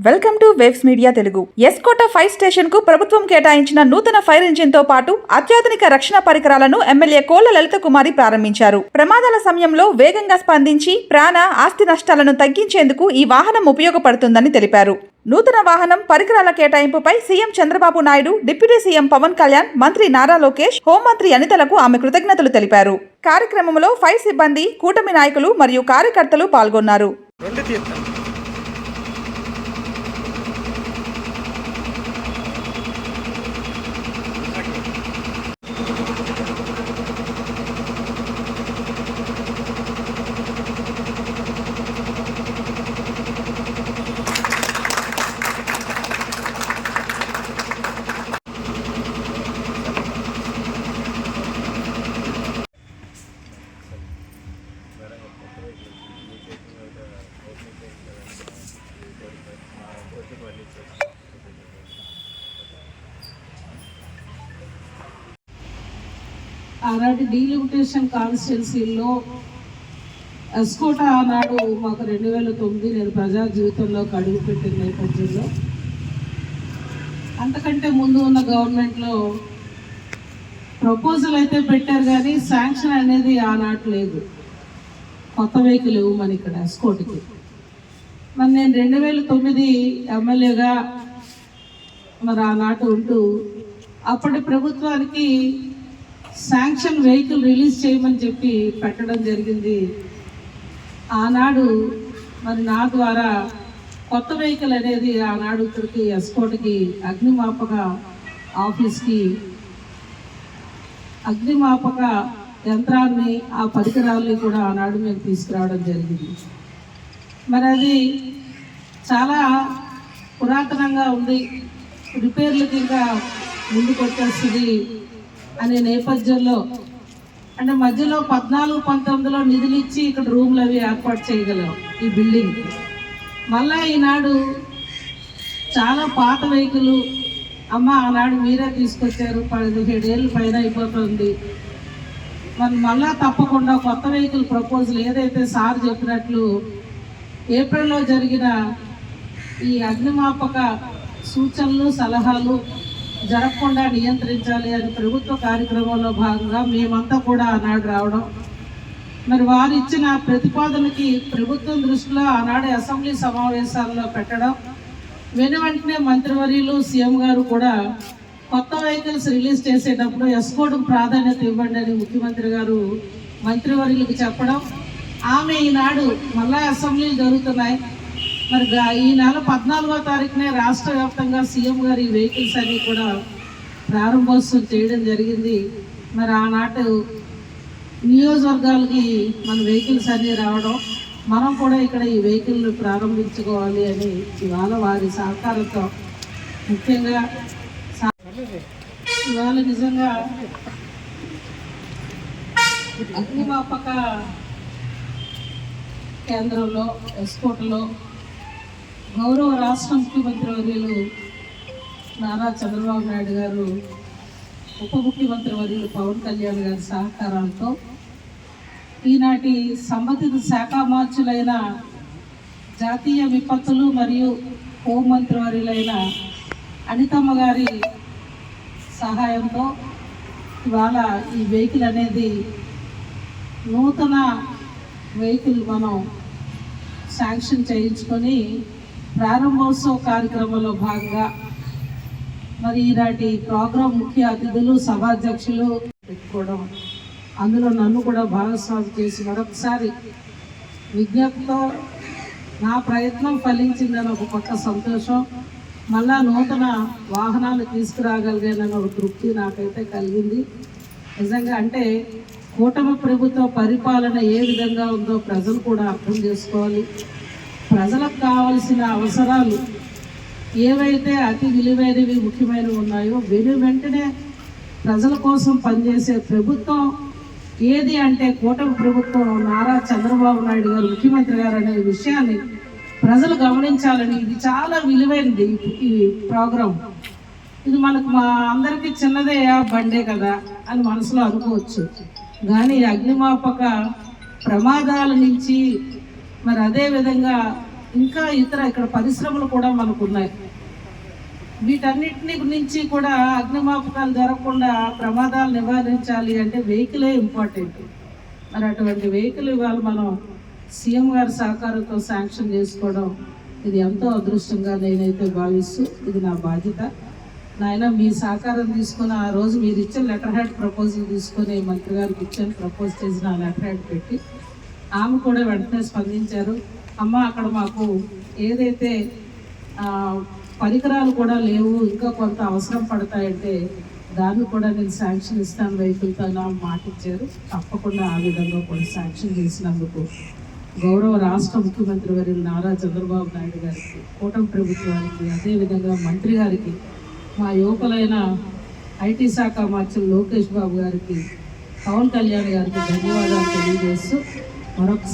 Welcome to waves media Telugu. S. Kota fire station కు ప్రభుత్వం కేటాయించిన నూతన ఫైర్ ఇంజిన్ తో పాటు అత్యాధునిక రక్షణ పరికరాలను ఎమ్మెల్యే కోళ్ల లలిత కుమారి ప్రారంభించారు. ప్రమాదాల సమయంలో వేగంగా స్పందించి ప్రాణ ఆస్తి నష్టాలను తగ్గించేందుకు ఈ వాహనం ఉపయోగపడుతుందని తెలిపారు. నూతన వాహనం పరికరాల కేటాయింపుపై CM Chandrababu Naidu, deputy CM Pawan Kalyan, మంత్రి నారా లోకేష్, హోంమంత్రి అనితలకు ఆమె కృతజ్ఞతలు తెలిపారు. కార్యక్రమంలో ఫైర్ సిబ్బంది, కూటమి నాయకులు మరియు కార్యకర్తలు పాల్గొన్నారు. ఆనాటి డీలిమిటేషన్ కాన్స్టిట్యున్సీలో ఎస్కోట ఆనాడు మాకు 2009 నేను ప్రజా జీవితంలోకి అడుగుపెట్టిన నేపథ్యంలో అంతకంటే ముందు ఉన్న గవర్నమెంట్లో ప్రపోజల్ అయితే పెట్టారు, కానీ శాంక్షన్ అనేది ఆనాటి లేదు. కొత్త వెహికల్ ఇవ్వమని ఇక్కడ ఎస్కోట్కి. మరి నేను 2009 ఎమ్మెల్యేగా మరి ఆనాటి ఉంటూ అప్పటి ప్రభుత్వానికి శాంక్షన్ వెహికల్ రిలీజ్ చేయమని చెప్పి పెట్టడం జరిగింది. ఆనాడు మరి నా ద్వారా కొత్త వెహికల్ అనేది ఆనాడు ఇక్కడికి ఎస్కోట్కి అగ్నిమాపక ఆఫీస్కి అగ్నిమాపక యంత్రాన్ని, ఆ పరికరాలని కూడా ఆనాడు మేము తీసుకురావడం జరిగింది. మరి అది చాలా పురాతనంగా ఉంది, రిపేర్లకి ఇంకా ముందుకు వచ్చేస్తుంది అనే నేపథ్యంలో, అంటే మధ్యలో 14-19లో నిధులు ఇచ్చి ఇక్కడ రూమ్లు అవి ఏర్పాటు చేయగలం ఈ బిల్డింగ్. మళ్ళా ఈనాడు చాలా పాత వెహికల్ అమ్మ ఆనాడు మీరే తీసుకొచ్చారు, 17 ఏళ్ళు పైన అయిపోతుంది, మరి మళ్ళా తప్పకుండా కొత్త వెహికల్ ప్రపోజల్ ఏదైతే సార్ చెప్పినట్లు ఏప్రిల్లో జరిగిన ఈ అగ్నిమాపక సూచనలు సలహాలు జరగకుండా నియంత్రించాలి అని ప్రభుత్వ కార్యక్రమంలో భాగంగా మేమంతా కూడా ఆనాడు రావడం, మరి వారు ఇచ్చిన ప్రతిపాదనకి ప్రభుత్వం దృష్టిలో ఆనాడు అసెంబ్లీ సమావేశాల్లో పెట్టడం, వెంటనే మంత్రివర్యులు సీఎం గారు కూడా కొత్త వెహికల్స్ రిలీజ్ చేసేటప్పుడు ఎస్కోట్కు ప్రాధాన్యత ఇవ్వండి అని ముఖ్యమంత్రి గారు మంత్రివర్యులకు చెప్పడం, ఆమె ఈనాడు మళ్ళా అసెంబ్లీలు జరుగుతున్నాయి. మరి ఈ నెల 14వ తారీఖునే రాష్ట్ర వ్యాప్తంగా సీఎం గారు ఈ వెహికల్స్ అన్ని కూడా ప్రారంభోత్సవం చేయడం జరిగింది. మరి ఆనాటి నియోజకవర్గాలకి మన వెహికల్స్ అన్నీ రావడం, మనం కూడా ఇక్కడ ఈ వెహికల్ ప్రారంభించుకోవాలి అని ఇవాళ వారి సహకారంతో, ముఖ్యంగా ఇవాళ నిజంగా అగ్నిమాపక కేంద్రంలో ఎస్కోట్లో గౌరవ రాష్ట్ర ముఖ్యమంత్రి వర్యులు నారా చంద్రబాబు నాయుడు గారు, ఉప ముఖ్యమంత్రి వర్యులు పవన్ కళ్యాణ్ గారి సహకారాలతో ఈనాటి సంబంధిత శాఖ మార్చులైన జాతీయ విపత్తులు మరియు హోంమంత్రి వర్యులైన అనితమ్మ గారి సహాయంతో ఇవాళ ఈ వెహికల్ అనేది నూతన వెహికల్ మనం శాంక్షన్ చేయించుకొని ప్రారంభోత్సవ కార్యక్రమంలో భాగంగా మరి ఈనాటి ప్రోగ్రాం ముఖ్య అతిథులు, సభాధ్యక్షులు పెట్టుకోవడం, అందులో నన్ను కూడా భాగస్వామి చేసి మరొకసారి విజ్ఞప్తితో నా ప్రయత్నం ఫలించిందని ఒక పక్క సంతోషం, మళ్ళా నూతన వాహనాలు తీసుకురాగలిగానని ఒక తృప్తి నాకైతే కలిగింది. నిజంగా అంటే కూటమి ప్రభుత్వ పరిపాలన ఏ విధంగా ఉందో ప్రజలు కూడా అర్థం చేసుకోవాలి. ప్రజలకు కావాల్సిన అవసరాలు ఏవైతే అతి విలువైనవి, ముఖ్యమైనవి ఉన్నాయో వెంటనే ప్రజల కోసం పనిచేసే ప్రభుత్వం ఏది అంటే కూటమి ప్రభుత్వం, నారా చంద్రబాబు నాయుడు గారు ముఖ్యమంత్రి గారు అనే విషయాన్ని ప్రజలు గమనించాలని, ఇది చాలా విలువైనది ఈ ప్రోగ్రాం. ఇది మనకు మా అందరికీ చిన్నదే బండే కదా అని మనసులో అనుకోవచ్చు. కానీ అగ్నిమాపక ప్రమాదాల నుంచి మరి అదేవిధంగా ఇంకా ఇతర ఇక్కడ పరిశ్రమలు కూడా మనకు ఉన్నాయి. వీటన్నిటిని నుంచి కూడా అగ్నిమాపకాలు జరగకుండా ప్రమాదాలు నివారించాలి అంటే వెహికలే ఇంపార్టెంట్. మరి అటువంటి వెహికల్ ఇవాళ మనం సీఎం గారి సహకారంతో శాంక్షన్ చేసుకోవడం ఇది ఎంతో అదృష్టంగా నేనైతే భావిస్తూ, ఇది నా బాధ్యత. నాయన మీ సహకారం తీసుకుని ఆ రోజు మీరు ఇచ్చిన లెటర్ హెడ్ ప్రపోజల్ తీసుకొని మంత్రి గారికి ఇచ్చాను, ప్రపోజ్ చేసిన ఆ లెటర్ హెడ్ పెట్టి ఆమె కూడా వెంటనే స్పందించారు. అమ్మ అక్కడ మాకు ఏదైతే పరికరాలు కూడా లేవు, ఇంకా కొంత అవసరం పడతాయంటే దాన్ని కూడా నేను శాంక్షన్ ఇస్తాను వెహికల్తో మాట ఇచ్చారు. తప్పకుండా ఆ విధంగా కూడా శాంక్షన్ చేసినందుకు గౌరవ రాష్ట్ర ముఖ్యమంత్రి వర్యులు నారా చంద్రబాబు నాయుడు గారికి, కూటమి ప్రభుత్వానికి, అదేవిధంగా మంత్రి గారికి, మా యువకులైన ఐటీ శాఖ మంత్రులు లోకేష్ బాబు గారికి, పవన్ కళ్యాణ్ గారికి ధన్యవాదాలు తెలియజేస్తూ మరొకసారి